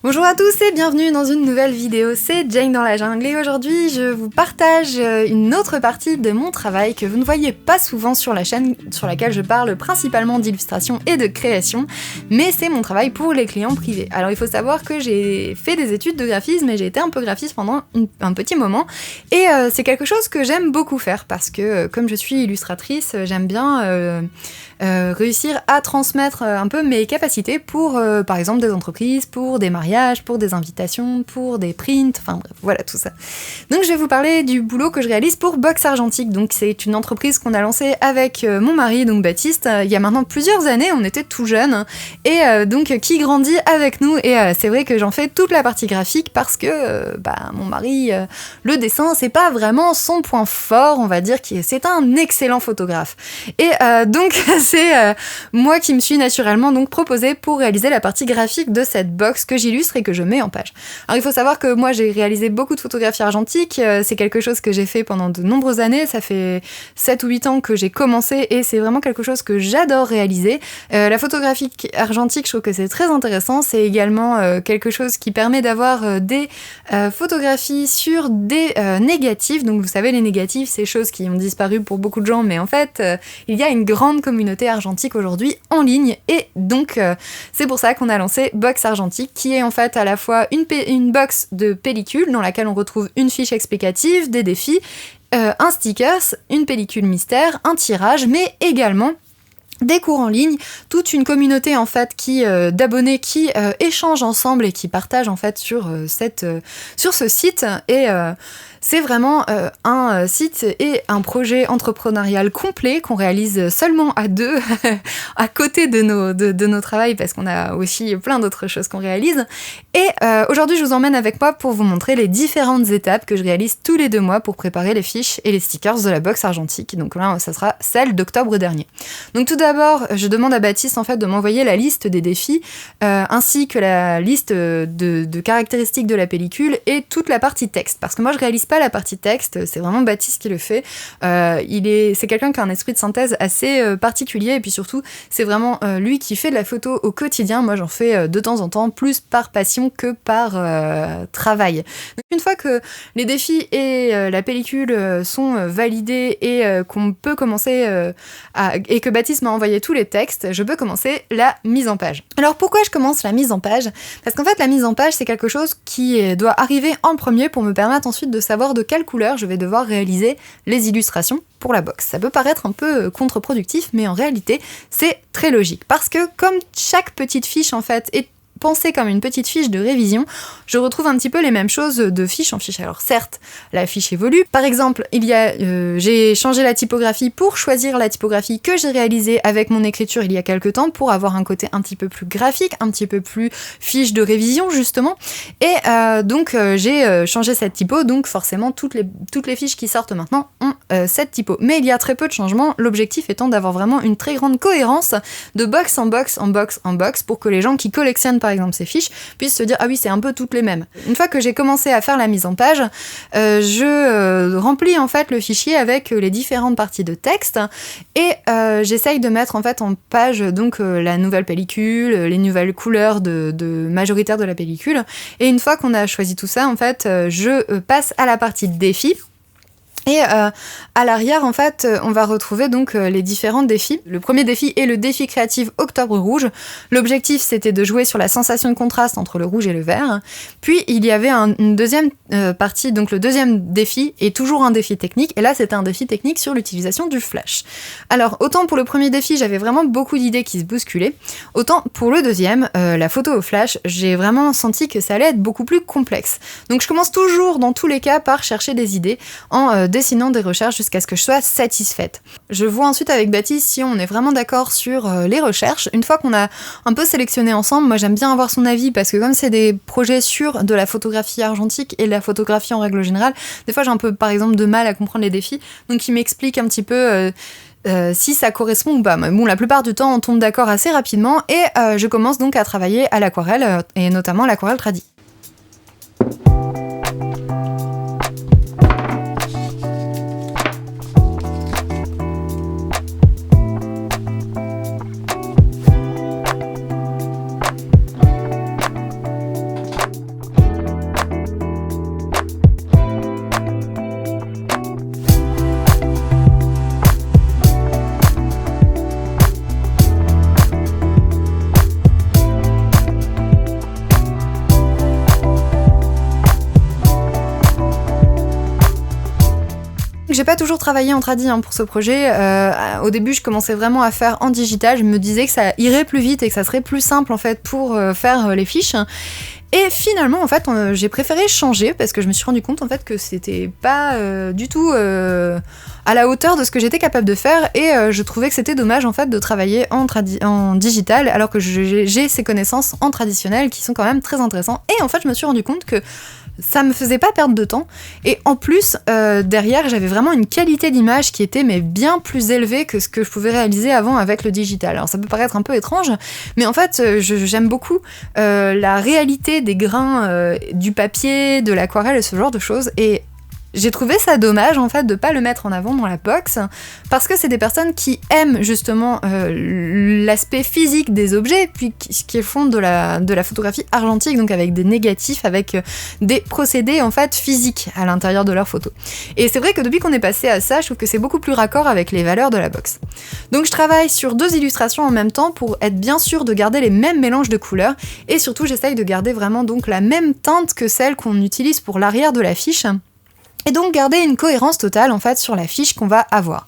Bonjour à tous et bienvenue dans une nouvelle vidéo, c'est Jane dans la jungle et aujourd'hui je vous partage une autre partie de mon travail que vous ne voyez pas souvent sur la chaîne sur laquelle je parle principalement d'illustration et de création, mais c'est mon travail pour les clients privés. Alors il faut savoir que j'ai fait des études de graphisme et j'ai été un peu graphiste pendant un petit moment et c'est quelque chose que j'aime beaucoup faire parce que comme je suis illustratrice, j'aime bien réussir à transmettre un peu mes capacités pour par exemple des entreprises, pour des mariages, pour des invitations, pour des prints, enfin bref, voilà tout ça. Donc je vais vous parler du boulot que je réalise pour Box Argentique. Donc c'est une entreprise qu'on a lancée avec mon mari, donc Baptiste, il y a maintenant plusieurs années, on était tout jeunes, et donc qui grandit avec nous, et c'est vrai que j'en fais toute la partie graphique parce que mon mari, le dessin, c'est pas vraiment son point fort, on va dire que c'est un excellent photographe. Et donc c'est moi qui me suis naturellement donc proposée pour réaliser la partie graphique de cette box que j'illustre et que je mets en page. Alors il faut savoir que moi j'ai réalisé beaucoup de photographies argentiques, c'est quelque chose que j'ai fait pendant de nombreuses années, ça fait 7 ou 8 ans que j'ai commencé et c'est vraiment quelque chose que j'adore réaliser. La photographie argentique, je trouve que c'est très intéressant, c'est également quelque chose qui permet d'avoir des photographies sur des négatifs, donc vous savez les négatifs c'est choses qui ont disparu pour beaucoup de gens, mais en fait il y a une grande communauté argentique aujourd'hui en ligne et donc c'est pour ça qu'on a lancé Box Argentique qui est en fait à la fois une box de pellicule dans laquelle on retrouve une fiche explicative, des défis, un stickers, une pellicule mystère, un tirage, mais également des cours en ligne, toute une communauté en fait d'abonnés qui échangent ensemble et qui partagent en fait sur ce site et c'est vraiment un site et un projet entrepreneurial complet qu'on réalise seulement à deux, à côté de nos travails, parce qu'on a aussi plein d'autres choses qu'on réalise. Et aujourd'hui, je vous emmène avec moi pour vous montrer les différentes étapes que je réalise tous les 2 mois pour préparer les fiches et les stickers de la box argentique. Donc là, ça sera celle d'octobre dernier. Donc tout d'abord, je demande à Baptiste en fait de m'envoyer la liste des défis, ainsi que la liste de caractéristiques de la pellicule et toute la partie texte, parce que moi je réalise pas la partie texte, c'est vraiment Baptiste qui le fait. C'est quelqu'un qui a un esprit de synthèse assez particulier et puis surtout c'est vraiment lui qui fait de la photo au quotidien. Moi j'en fais de temps en temps plus par passion que par travail. Donc une fois que les défis et la pellicule sont validés et qu'on peut commencer et que Baptiste m'a envoyé tous les textes, je peux commencer la mise en page. Alors pourquoi je commence la mise en page ? Parce qu'en fait la mise en page c'est quelque chose qui doit arriver en premier pour me permettre ensuite de savoir de quelle couleur je vais devoir réaliser les illustrations pour la box. Ça peut paraître un peu contre-productif, mais en réalité c'est très logique. Parce que comme chaque petite fiche en fait est pensée comme une petite fiche de révision, je retrouve un petit peu les mêmes choses de fiche en fiche. Alors certes, la fiche évolue. Par exemple, j'ai changé la typographie pour choisir la typographie que j'ai réalisée avec mon écriture il y a quelques temps pour avoir un côté un petit peu plus graphique, un petit peu plus fiche de révision justement. Et donc j'ai changé cette typo, donc forcément toutes les fiches qui sortent maintenant ont cette typo. Mais il y a très peu de changements, l'objectif étant d'avoir vraiment une très grande cohérence de box en box en box en box pour que les gens qui collectionnent par exemple ces fiches puissent se dire ah oui c'est un peu toutes les mêmes. Une fois que j'ai commencé à faire la mise en page, je remplis en fait le fichier avec les différentes parties de texte et j'essaye de mettre en fait en page donc la nouvelle pellicule, les nouvelles couleurs de majoritaire de la pellicule et une fois qu'on a choisi tout ça en fait je passe à la partie défi. Et à l'arrière, en fait, on va retrouver donc les différents défis. Le premier défi est le défi créatif Octobre Rouge. L'objectif, c'était de jouer sur la sensation de contraste entre le rouge et le vert. Puis, il y avait une deuxième partie, donc le deuxième défi est toujours un défi technique. Et là, c'était un défi technique sur l'utilisation du flash. Alors, autant pour le premier défi, j'avais vraiment beaucoup d'idées qui se bousculaient. Autant pour le deuxième, la photo au flash, j'ai vraiment senti que ça allait être beaucoup plus complexe. Donc, je commence toujours, dans tous les cas, par chercher des idées en dessinant des recherches jusqu'à ce que je sois satisfaite. Je vois ensuite avec Baptiste si on est vraiment d'accord sur les recherches. Une fois qu'on a un peu sélectionné ensemble, moi j'aime bien avoir son avis parce que comme c'est des projets sur de la photographie argentique et de la photographie en règle générale, des fois j'ai un peu par exemple de mal à comprendre les défis, donc il m'explique un petit peu si ça correspond ou pas. Bon, la plupart du temps on tombe d'accord assez rapidement et je commence donc à travailler à l'aquarelle et notamment l'aquarelle tradi. j'ai pas toujours travaillé en tradi pour ce projet. Au début, je commençais vraiment à faire en digital. Je me disais que ça irait plus vite et que ça serait plus simple en fait pour faire les fiches. Et finalement, en fait, j'ai préféré changer parce que je me suis rendu compte en fait que c'était pas du tout à la hauteur de ce que j'étais capable de faire et je trouvais que c'était dommage en fait de travailler en digital alors que j'ai ces connaissances en traditionnel qui sont quand même très intéressantes. Et en fait, je me suis rendu compte que ça me faisait pas perdre de temps et en plus derrière j'avais vraiment une qualité d'image qui était mais bien plus élevée que ce que je pouvais réaliser avant avec le digital. Alors ça peut paraître un peu étrange mais en fait j'aime beaucoup la réalité des grains du papier, de l'aquarelle et ce genre de choses et j'ai trouvé ça dommage en fait de pas le mettre en avant dans la box parce que c'est des personnes qui aiment justement l'aspect physique des objets puis qui font de la photographie argentique donc avec des négatifs, avec des procédés en fait physiques à l'intérieur de leurs photos. Et c'est vrai que depuis qu'on est passé à ça, je trouve que c'est beaucoup plus raccord avec les valeurs de la box. Donc je travaille sur 2 illustrations en même temps pour être bien sûr de garder les mêmes mélanges de couleurs et surtout j'essaye de garder vraiment donc la même teinte que celle qu'on utilise pour l'arrière de la fiche. Et donc garder une cohérence totale en fait sur la fiche qu'on va avoir.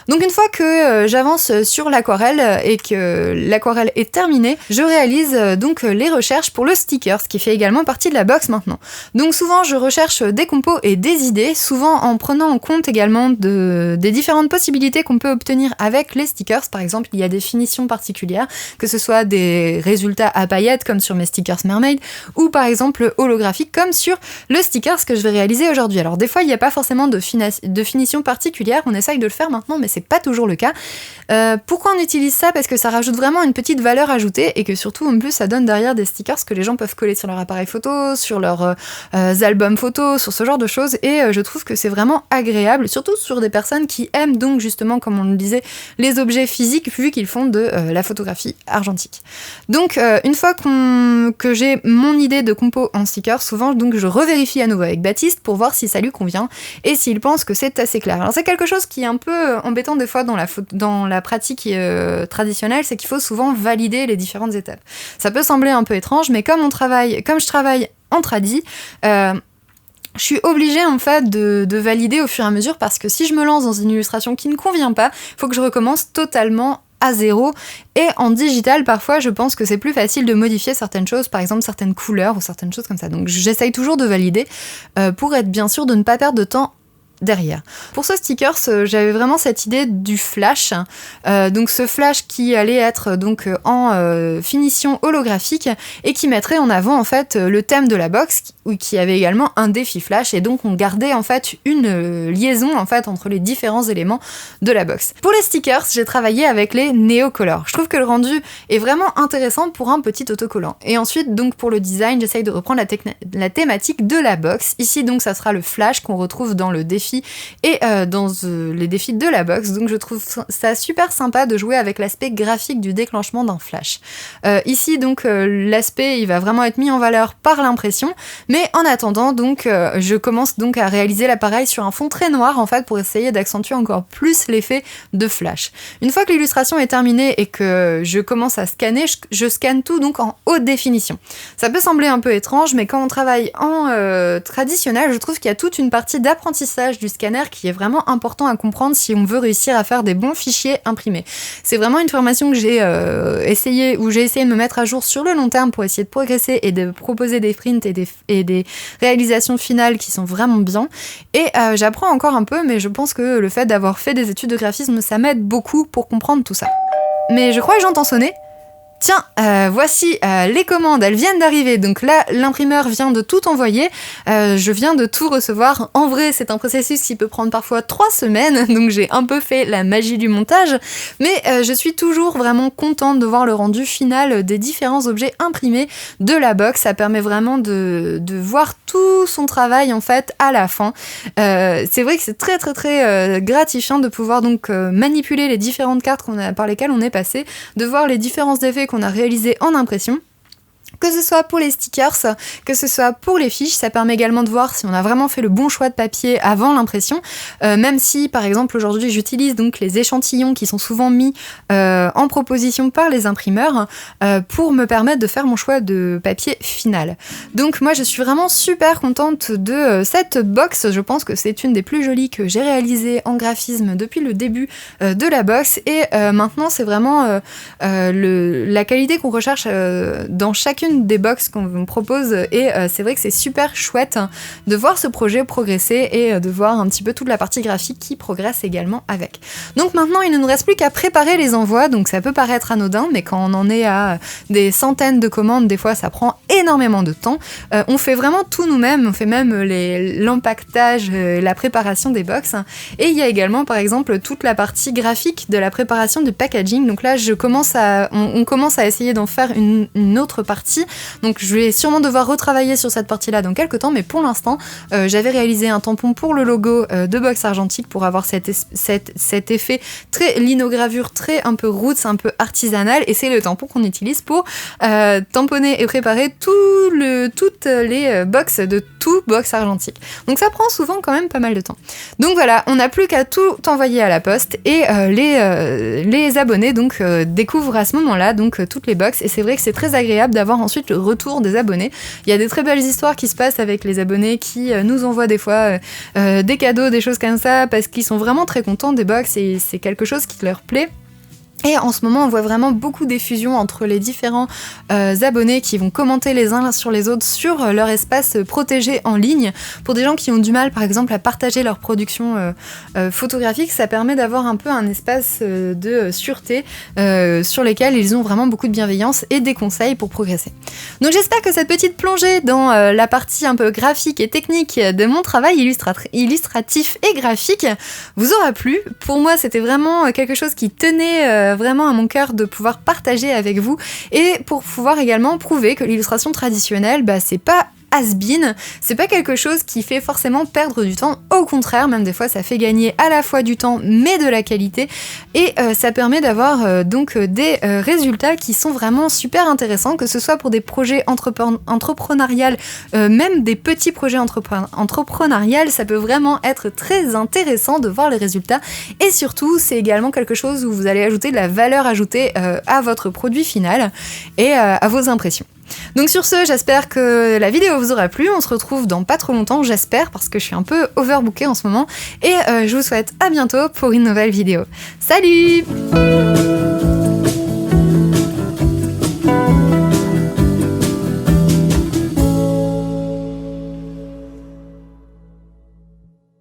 Donc une fois que j'avance sur l'aquarelle et que l'aquarelle est terminée, je réalise donc les recherches pour le sticker, ce qui fait également partie de la box maintenant. Donc souvent je recherche des compos et des idées, souvent en prenant en compte également des différentes possibilités qu'on peut obtenir avec les stickers. Par exemple, il y a des finitions particulières, que ce soit des résultats à paillettes comme sur mes stickers mermaid, ou par exemple holographiques comme sur le sticker que je vais réaliser aujourd'hui. Alors des fois il n'y a pas forcément de finition particulière, on essaye de le faire maintenant mais c'est pas toujours le cas. Pourquoi on utilise ça? Parce que ça rajoute vraiment une petite valeur ajoutée et que surtout en plus ça donne derrière des stickers que les gens peuvent coller sur leur appareil photo, sur leurs albums photos, sur ce genre de choses et je trouve que c'est vraiment agréable, surtout sur des personnes qui aiment donc justement comme on le disait les objets physiques vu qu'ils font de la photographie argentique. Donc une fois que j'ai mon idée de compo en sticker, souvent donc je revérifie à nouveau avec Baptiste pour voir si ça lui convient et s'il pense que c'est assez clair. Alors c'est quelque chose qui est un peu embêtant des fois dans la pratique traditionnelle, c'est qu'il faut souvent valider les différentes étapes. Ça peut sembler un peu étrange, mais comme je travaille en tradi, je suis obligée en fait de valider au fur et à mesure parce que si je me lance dans une illustration qui ne convient pas, il faut que je recommence totalement à zéro. Et en digital, parfois, je pense que c'est plus facile de modifier certaines choses, par exemple certaines couleurs ou certaines choses comme ça. Donc j'essaye toujours de valider pour être bien sûr de ne pas perdre de temps derrière. Pour ce stickers, j'avais vraiment cette idée du flash, donc ce flash qui allait être donc en finition holographique et qui mettrait en avant en fait le thème de la box, qui avait également un défi flash et donc on gardait en fait une liaison en fait entre les différents éléments de la box. Pour les stickers, j'ai travaillé avec les Neocolor. Je trouve que le rendu est vraiment intéressant pour un petit autocollant. Et ensuite donc pour le design, j'essaye de reprendre la thématique de la box. Ici donc ça sera le flash qu'on retrouve dans le défi et dans les défis de la box, donc je trouve ça super sympa de jouer avec l'aspect graphique du déclenchement d'un flash. Ici donc l'aspect il va vraiment être mis en valeur par l'impression, mais en attendant donc je commence donc à réaliser l'appareil sur un fond très noir en fait pour essayer d'accentuer encore plus l'effet de flash. Une fois que l'illustration est terminée et que je commence à scanner, je scanne tout donc en haute définition. Ça peut sembler un peu étrange, mais quand on travaille en traditionnel, je trouve qu'il y a toute une partie d'apprentissage du scanner qui est vraiment important à comprendre si on veut réussir à faire des bons fichiers imprimés. C'est vraiment une formation que j'ai essayé de me mettre à jour sur le long terme pour essayer de progresser et de proposer des prints et des réalisations finales qui sont vraiment bien. Et j'apprends encore un peu, mais je pense que le fait d'avoir fait des études de graphisme, ça m'aide beaucoup pour comprendre tout ça. Mais je crois que j'entends sonner. Tiens, voici les commandes, elles viennent d'arriver, donc là l'imprimeur vient de tout envoyer, je viens de tout recevoir. En vrai c'est un processus qui peut prendre parfois 3 semaines, donc j'ai un peu fait la magie du montage, mais je suis toujours vraiment contente de voir le rendu final des différents objets imprimés de la box. Ça permet vraiment de voir tout son travail en fait à la fin. C'est vrai que c'est très très très gratifiant de pouvoir donc manipuler les différentes cartes par lesquelles on est passé, de voir les différents effets qu'on a réalisé en impression. Que ce soit pour les stickers, que ce soit pour les fiches, ça permet également de voir si on a vraiment fait le bon choix de papier avant l'impression, même si par exemple aujourd'hui j'utilise donc les échantillons qui sont souvent mis en proposition par les imprimeurs pour me permettre de faire mon choix de papier final. Donc moi je suis vraiment super contente de cette box, je pense que c'est une des plus jolies que j'ai réalisées en graphisme depuis le début de la box, et maintenant c'est vraiment la qualité qu'on recherche dans chacune des box qu'on me propose, et c'est vrai que c'est super chouette de voir ce projet progresser et de voir un petit peu toute la partie graphique qui progresse également avec. Donc maintenant il ne nous reste plus qu'à préparer les envois, donc ça peut paraître anodin, mais quand on en est à des centaines de commandes, des fois ça prend énormément de temps. On fait vraiment tout nous-mêmes, on fait même l'empaquetage, la préparation des box, et il y a également par exemple toute la partie graphique de la préparation du packaging. Donc là on commence à essayer d'en faire une autre partie. Donc je vais sûrement devoir retravailler sur cette partie-là dans quelques temps, mais pour l'instant, j'avais réalisé un tampon pour le logo de Box Argentique pour avoir cet effet très linogravure, très un peu roots, un peu artisanal, et c'est le tampon qu'on utilise pour tamponner et préparer toutes les box de tout Box Argentique. Donc ça prend souvent quand même pas mal de temps. Donc voilà, on n'a plus qu'à tout envoyer à la poste, et les abonnés donc découvrent à ce moment-là donc toutes les box, et c'est vrai que c'est très agréable d'avoir ensuite le retour des abonnés. Il y a des très belles histoires qui se passent avec les abonnés qui nous envoient des fois des cadeaux, des choses comme ça, parce qu'ils sont vraiment très contents des box et c'est quelque chose qui leur plaît. Et en ce moment, on voit vraiment beaucoup d'effusions entre les différents abonnés qui vont commenter les uns sur les autres sur leur espace protégé en ligne. Pour des gens qui ont du mal, par exemple, à partager leur production photographique, ça permet d'avoir un peu un espace de sûreté sur lesquels ils ont vraiment beaucoup de bienveillance et des conseils pour progresser. Donc j'espère que cette petite plongée dans la partie un peu graphique et technique de mon travail illustratif et graphique vous aura plu. Pour moi, c'était vraiment quelque chose qui tenait vraiment à mon cœur de pouvoir partager avec vous, et pour pouvoir également prouver que l'illustration traditionnelle, c'est pas has-been, c'est pas quelque chose qui fait forcément perdre du temps, au contraire, même des fois ça fait gagner à la fois du temps mais de la qualité, et ça permet d'avoir donc des résultats qui sont vraiment super intéressants, que ce soit pour des projets entrepreneuriales, même des petits projets entrepreneuriales, ça peut vraiment être très intéressant de voir les résultats, et surtout c'est également quelque chose où vous allez ajouter de la valeur ajoutée à votre produit final et à vos impressions. Donc sur ce, j'espère que la vidéo vous aura plu. On se retrouve dans pas trop longtemps, j'espère, parce que je suis un peu overbookée en ce moment. Et je vous souhaite à bientôt pour une nouvelle vidéo. Salut!